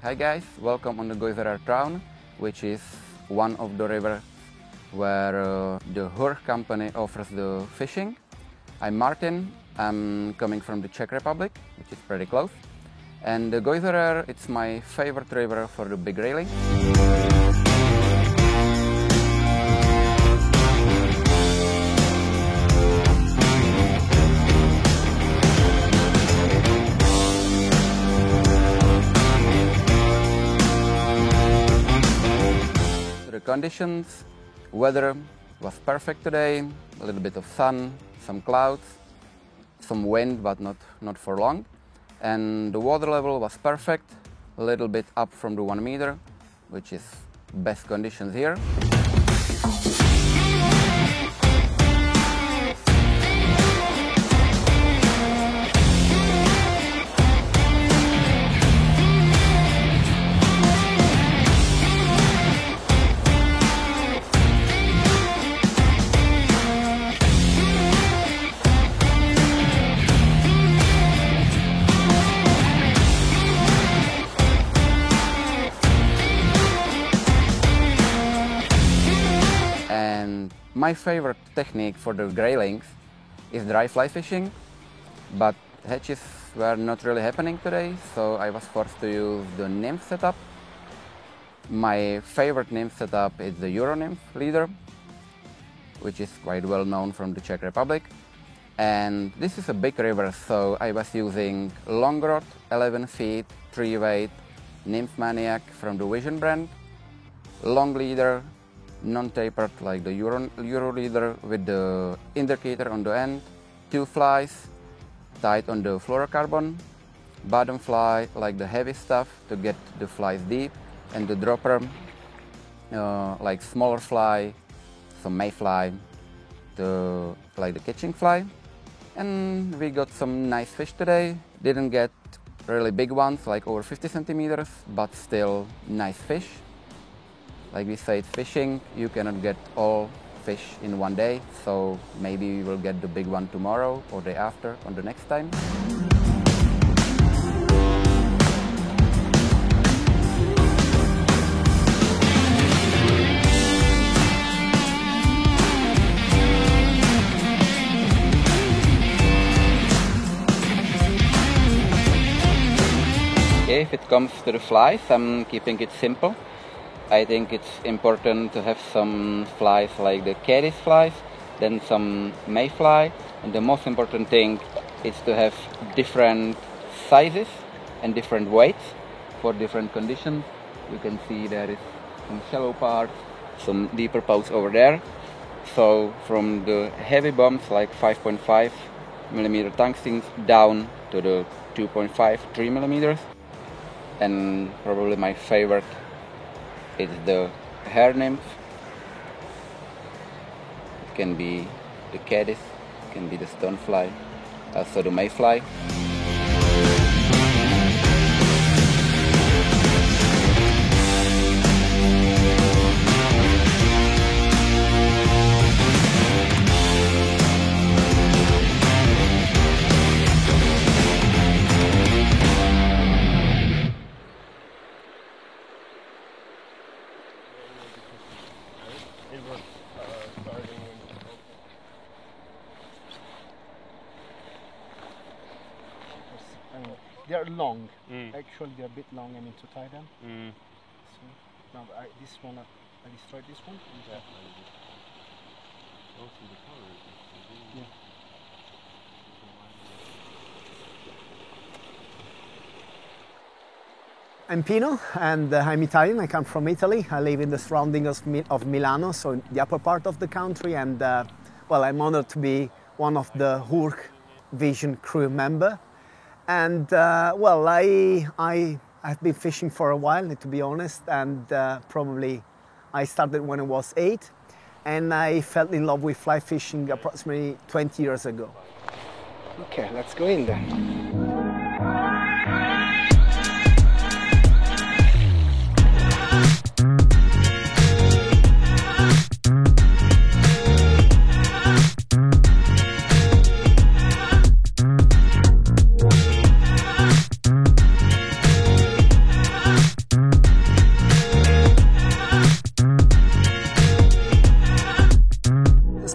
Hi guys, welcome on the unsere town, which is one of the rivers where the Hurch company offers the fishing. I'm Martin, I'm coming from the Czech Republic, which is pretty close. And the unsere, it's my favorite river for the big grayling. The conditions, weather was perfect today, a little bit of sun, some clouds, some wind, but not for long. And the water level was perfect, a little bit up from the 1 meter, which is best conditions here. And my favorite technique for the graylings is dry fly fishing, but hatches were not really happening today, so I was forced to use the nymph setup. My favorite nymph setup is the Euro nymph leader, which is quite well known from the Czech Republic. And this is a big river, so I was using long rod, 11 feet, 3 weight, Nymph Maniac from the Vision brand, long leader, non-tapered like the Euro leader with the indicator on the end, 2 flies tied on the fluorocarbon, bottom fly like the heavy stuff to get the flies deep, and the dropper like smaller fly, some mayfly to like the catching fly. And we got some nice fish today. Didn't get really big ones like over 50 centimeters, but still nice fish. Like we said, fishing, you cannot get all fish in one day, so maybe we will get the big one tomorrow or day after on the next time. Okay, if it comes to the flies, I'm keeping it simple. I think it's important to have some flies like the caddis flies, then some mayfly, and the most important thing is to have different sizes and different weights for different conditions. You can see there is some shallow parts, some deeper parts over there. So from the heavy bombs like 5.5 millimeter tungstens down to the 2.5, 3 millimeters. And probably my favorite is the hair nymph. It can be the caddis, it can be the stonefly, also the mayfly. It was starting when they are long. Actually, they are a bit long. I need to tie them. So now this one, I destroyed this one. Yeah. Yeah. I'm Pino, and I'm Italian. I come from Italy. I live in the surroundings of Milano, so in the upper part of the country. And well, I'm honored to be one of the Hurch Vision crew member. And well, I've been fishing for a while, to be honest. And probably I started when I was 8, and I fell in love with fly fishing approximately 20 years ago. Okay, let's go in then.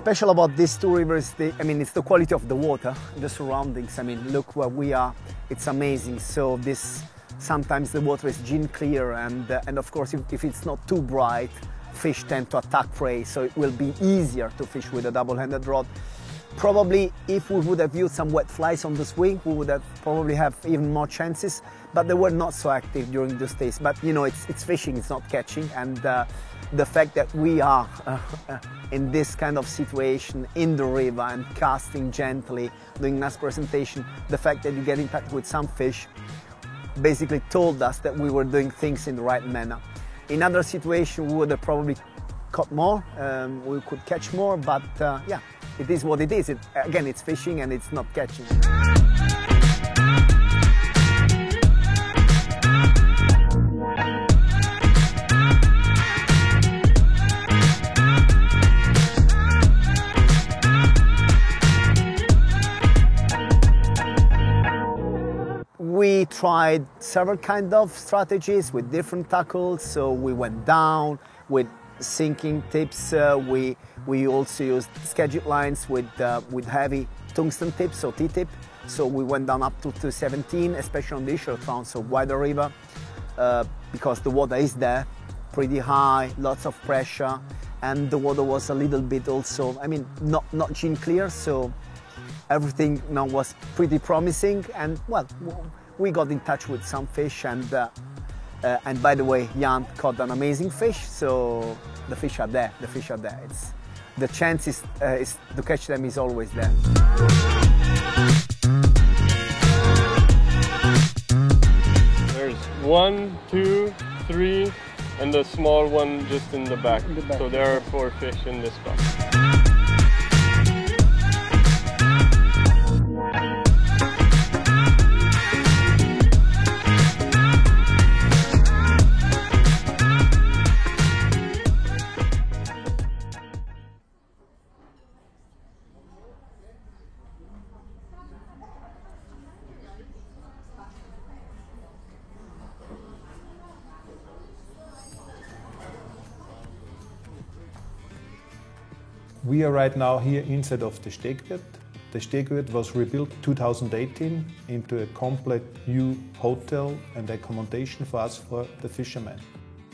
special about these two rivers, it's the quality of the water, the surroundings. Look where we are, it's amazing. So sometimes the water is gin clear, and of course if it's not too bright, fish tend to attack prey, so it will be easier to fish with a double-handed rod. Probably if we would have used some wet flies on the swing, we would have probably have even more chances, but they were not so active during those days. But it's fishing, it's not catching, and the fact that we are in this kind of situation in the river and casting gently, doing nice presentation, the fact that you get in touch with some fish basically told us that we were doing things in the right manner. In other situations we would have probably caught more, we could catch more, but yeah, it is what it is. Again, it's fishing and it's not catching. We tried several kind of strategies with different tackles. So we went down with sinking tips. We also used scheduled lines with heavy tungsten tips, so T-tip. So we went down up to 17, especially on the Isher Tround, so wider river, because the water is there, pretty high, lots of pressure, and the water was a little bit also, not gin clear, so everything now was pretty promising. And well, we got in touch with some fish, and by the way, Jan caught an amazing fish, so the fish are there. The chance is to catch them is always there. There's 1, 2, 3, and the small one just in the back. So there are 4 fish in this spot. We are right now here inside of the Stegwirt. The Stegwirt was rebuilt 2018 into a complete new hotel and accommodation for us, for the fishermen.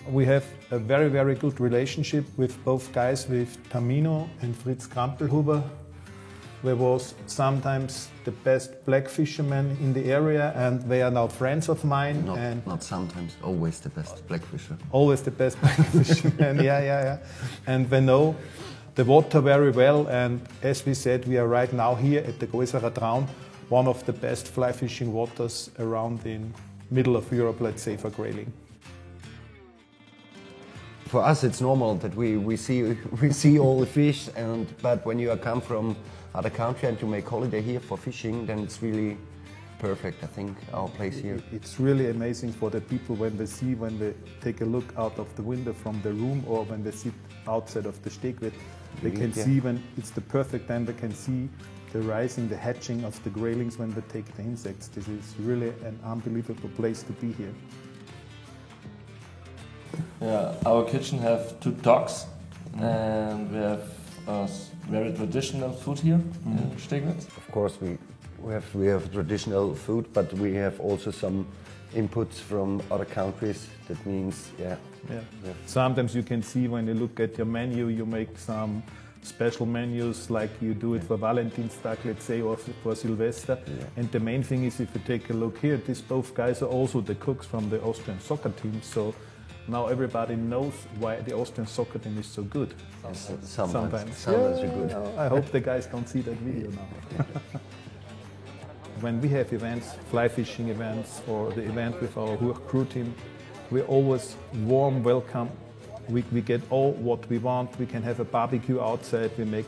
We have a very, very good relationship with both guys, with Tamino and Fritz Krampelhuber. They was sometimes the best black fishermen in the area, and they are now friends of mine. Not sometimes, always the best black fisher. Always the best black fishermen, yeah. And they know the water very well, and as we said, we are right now here at the unsere Traun, one of the best fly fishing waters around in middle of Europe, let's say, for grayling. For us, it's normal that we see all the fish, but when you come from other country and to make holiday here for fishing, then it's really perfect, I think, our place here. It's really amazing for the people when they take a look out of the window from the room, or when they sit outside of the Stegwirt. They can see when it's the perfect time, they can see the rising, the hatching of the graylings when they take the insects. This is really an unbelievable place to be here. Yeah, our kitchen have 2 dogs, and we have very traditional food here in Stegwirt. Of course, we have traditional food, but we have also some inputs from other countries. That means, yeah. Sometimes you can see when you look at your menu, you make some special menus like you do it for Valentinstag, let's say, or for Silvester. Yeah. And the main thing is, if you take a look here, these both guys are also the cooks from the Austrian soccer team. So now everybody knows why the Austrian soccer team is so good. Sometimes you're good. I hope the guys don't see that video now. When we have events, fly fishing events, or the event with our Hurch crew team, we're always warm welcome. We get all what we want. We can have a barbecue outside. We make,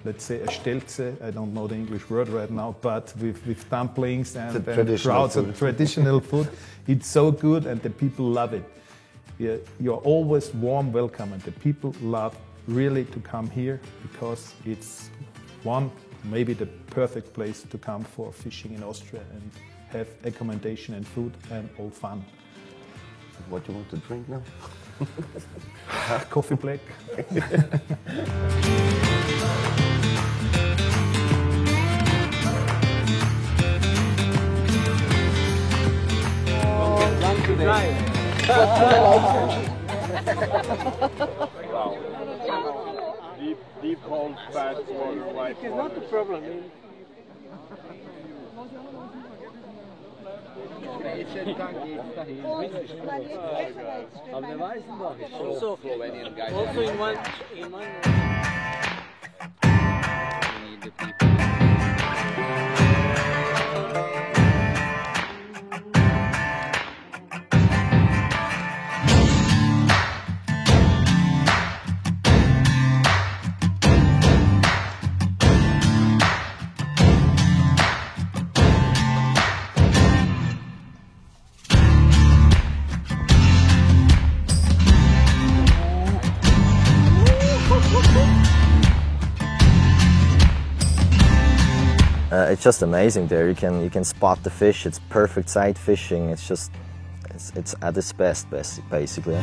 let's say, a stelze. I don't know the English word right now, but with dumplings and traditional food. It's so good, and the people love it. You're always warm welcome, and the people love really to come here, because it's maybe the perfect place to come for fishing in Austria and have accommodation and food and all fun. What do you want to drink now? Coffee black. Deep cold fast water white. It's not a problem. Also in one It's just amazing there. You can spot the fish. It's perfect sight fishing. It's just it's at its best basically.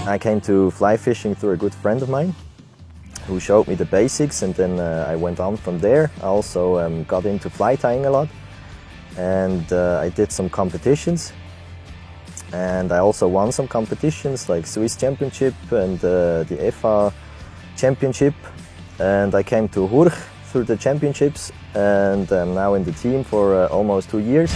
I came to fly fishing through a good friend of mine who showed me the basics, and then I went on from there. I also got into fly tying a lot, and I did some competitions, and I also won some competitions like Swiss Championship and the FA Championship, and I came to Hurch through the championships, and I'm now in the team for almost 2 years.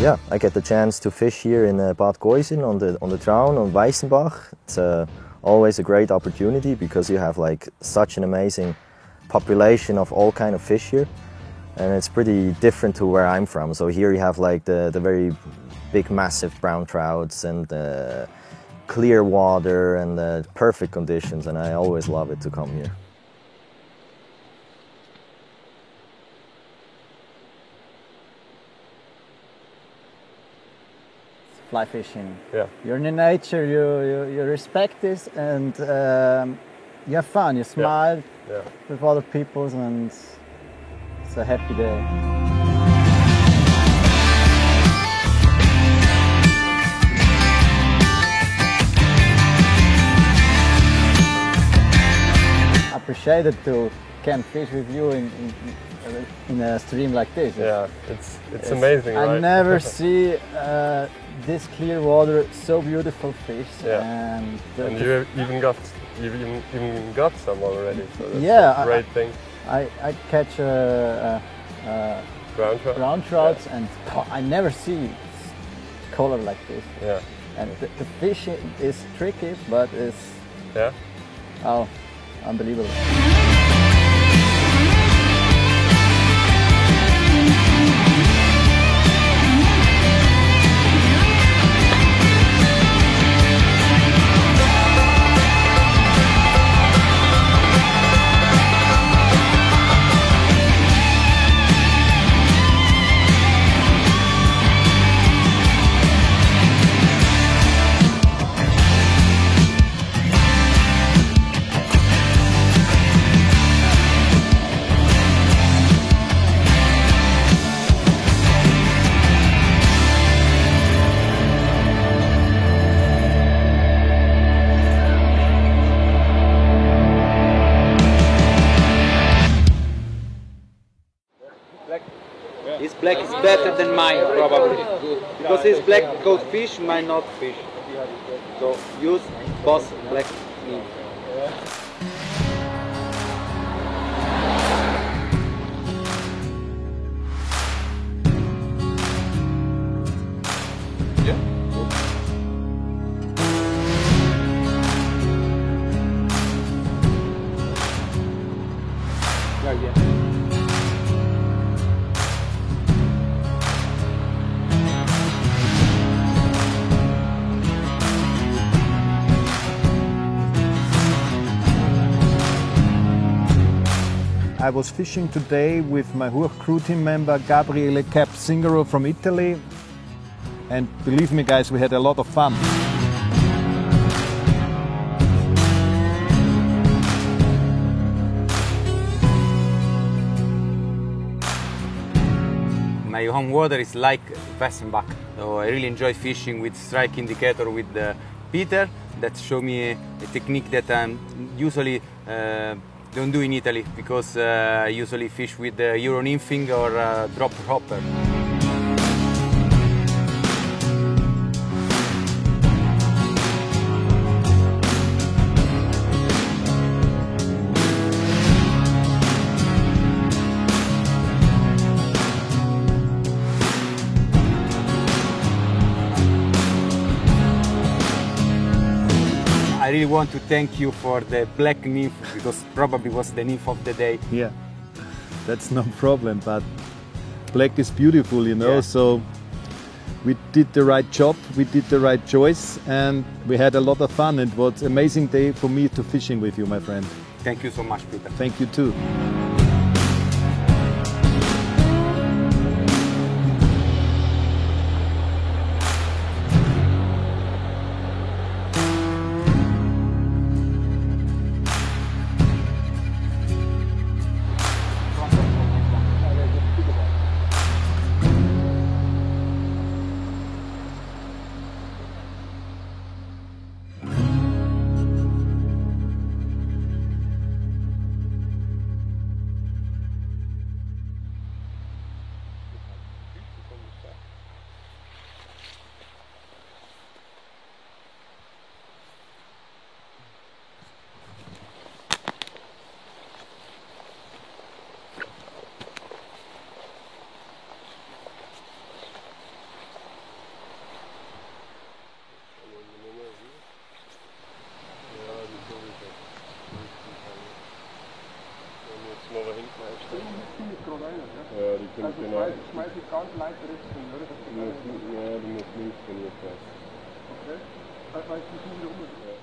Yeah, I get the chance to fish here in Bad Geusen on the Traun on Weissenbach. It's always a great opportunity because you have like such an amazing population of all kind of fish here, and it's pretty different to where I'm from. So here you have like the very big, massive brown trouts and clear water and perfect conditions, and I always love it to come here. Fly fishing. Yeah. You're in nature, you respect this, and you have fun, you smile with other people, and it's a happy day. I appreciate it to can fish with you in a stream like this. Yeah, it's amazing, right? I never see this clear water, so beautiful fish. Yeah. And you've even got some already, so that's a great thing. I catch brown trouts, and I never see color like this. Yeah. And the fish is tricky, but it's unbelievable. is better than mine, probably. Because his black coat fish, mine not fish. So use Boss black nymph. I was fishing today with my Hurch crew team member Gabriele Cap-Zingaro from Italy, and believe me guys, we had a lot of fun. My home water is like Westenbach, so I really enjoy fishing with strike indicator with Peter. That show me a technique that I usually don't do in Italy, because I usually fish with Euro nymphing or drop hopper. I really want to thank you for the black nymph, because probably was the nymph of the day. Yeah, that's no problem, but black is beautiful, you know, so we did the right job, we did the right choice, and we had a lot of fun. It was an amazing day for me to fishing with you, my friend. Thank you so much, Peter. Thank you too. Ja, die können also genau. schmeiß ich ganz leicht rechts hin, oder? Ja, du musst links trainiert werden. Okay. Weil ich die wieder umdrehe.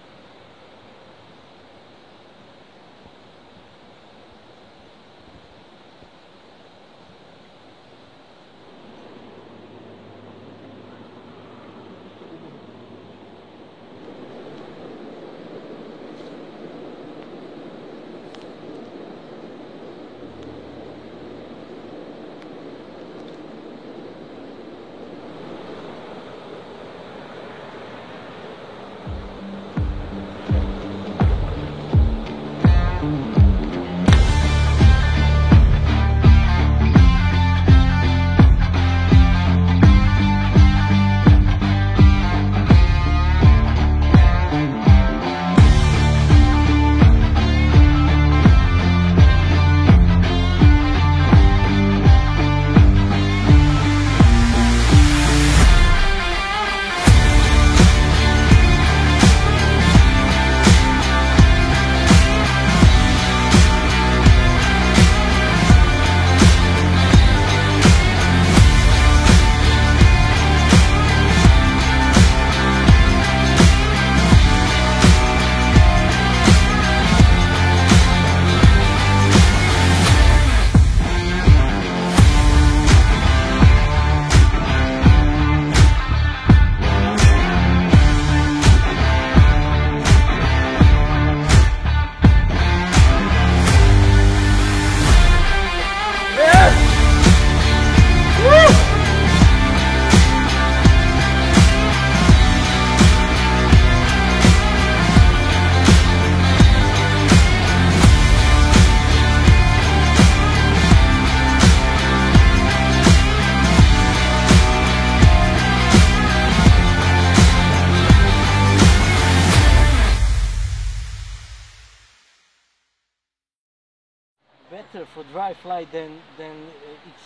for dry fly, then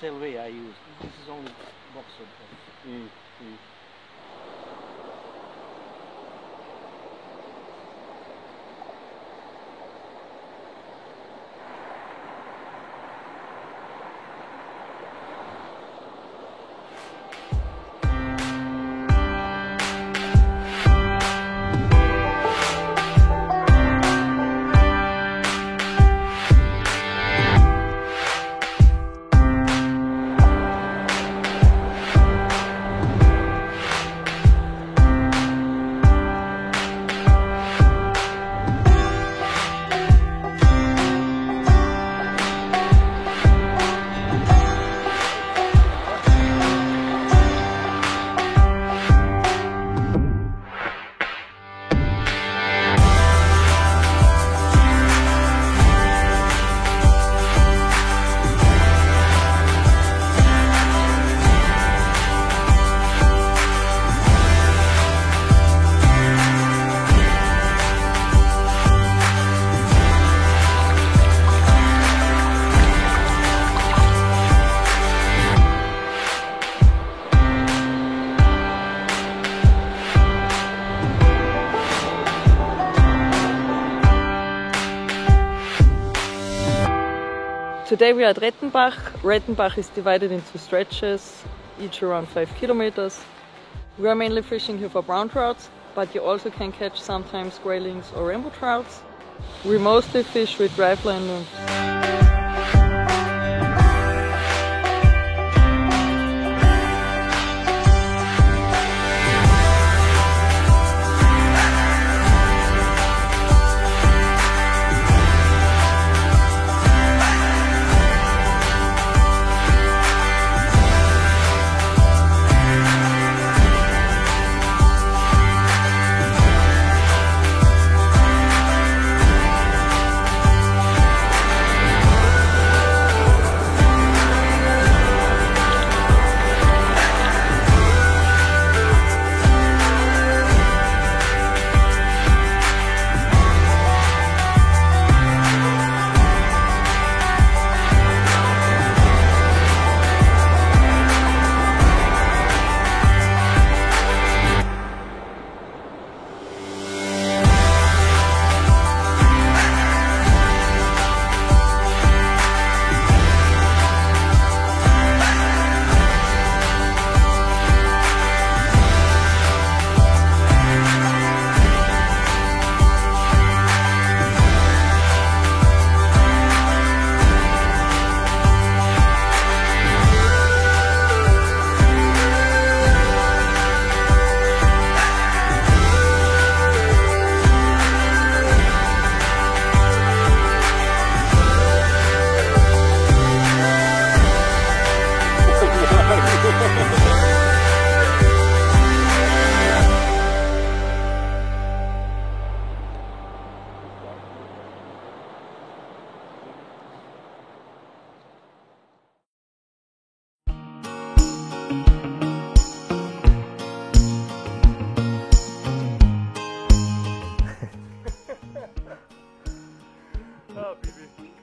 XLV I use. This is only box of. Today we are at Rettenbach. Rettenbach is divided into stretches, each around 5 kilometers. We are mainly fishing here for brown trouts, but you also can catch sometimes graylings or rainbow trouts. We mostly fish with dry fly and nymphs.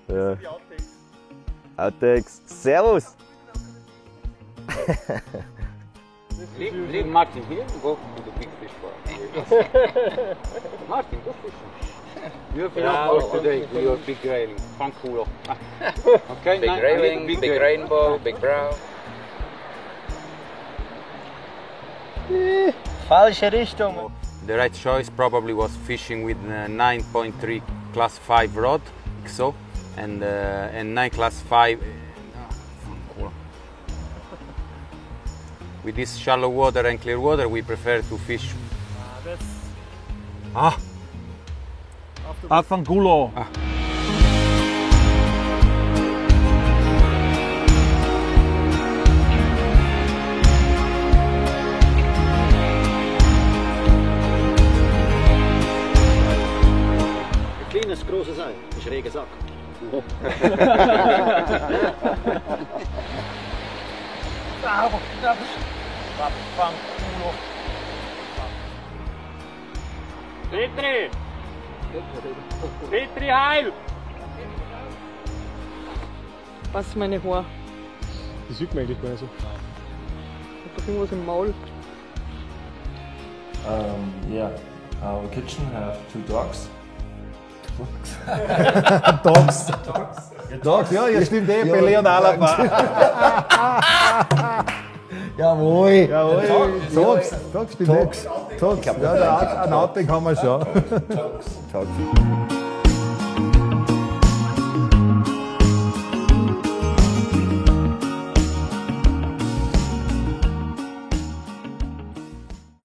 Ja. Outtakes. Servus! Leave Martin here and go to the big fish bar. Martin, go fishing. You have enough work today with your big grayling. Fanculo. Okay, big grayling, big rainbow, big brown. Falsche Richtung. The right choice probably was fishing with 9.3 class 5 rod, XO, and 9 class 5. With this shallow water and clear water, we prefer to fish. Fanculo. Kleines, grosses Ei, ein schräger Sack. Petri! Petri, heil! Was meine Haare? Das sieht man eigentlich gar nicht so. Hat doch irgendwas im Maul. Yeah, our kitchen have 2 dogs. Dogs. Dogs, ja, stimmt eh, Pelé und Alaba. Jawohl. Jawohl. Dogs, stimmt. Dogs. Ja, ein Outing haben wir schon. Dogs.